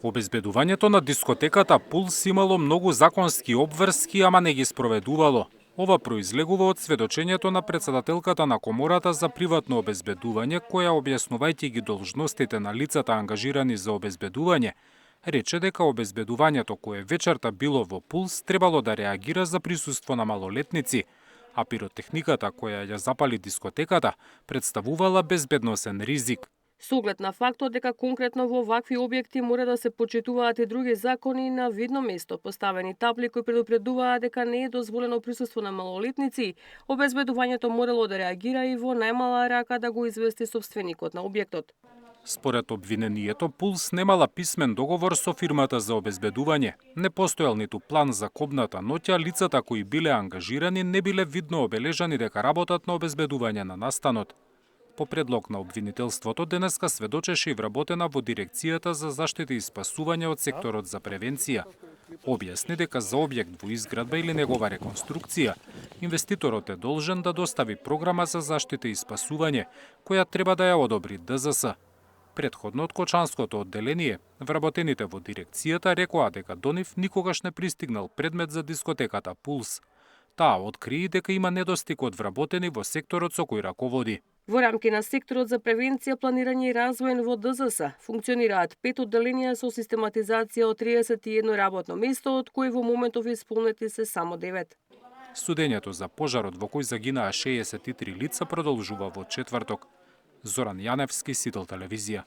Обезбедувањето на дискотеката Пулс имало многу законски обврски, ама не ги спроведувало. Ова произлегува од сведочењето на председателката на Комората за приватно обезбедување, која објаснувајќи ги должностите на лицата ангажирани за обезбедување, рече дека обезбедувањето кое вечерта било во Пулс требало да реагира за присуство на малолетници, а пиротехниката која ја запали дискотеката представувала безбедносен ризик. Со оглед на фактот дека конкретно во вакви објекти мора да се почитуваат и други закони, на видно место поставени табли кои предупредуваат дека не е дозволено присуство на малолетници, обезбедувањето морало да реагира и во најмала рака да го извести сопственикот на објектот. Според обвинението, Пулс немала писмен договор со фирмата за обезбедување. Не постоел ниту план за кобната ноќ, лицата кои биле ангажирани не биле видно обележани дека работат на обезбедување на настанот. По предлог на обвинителството, денеска сведочеше и вработена во Дирекцијата за заштита и спасување од секторот за превенција. Објасни дека за објект во изградба или негова реконструкција, инвеститорот е должен да достави програма за заштита и спасување, која треба да ја одобри ДЗС. Претходно од Кочанското одделение, вработените во дирекцијата рекоа дека до нив никогаш не пристигнал предмет за дискотеката Пулс. Таа открии дека има недостиг од вработени во секторот со кој раководи. Во рамки на секторот за превенција, планирање и развој во ДЗС функционираат 5 одделенија со систематизација од 31 работно место, од кои во моментов исполнети се само 9. Судењето за пожарот во кој загинаа 63 лица продолжува во четврток. Зоран Јаневски, Сител телевизија.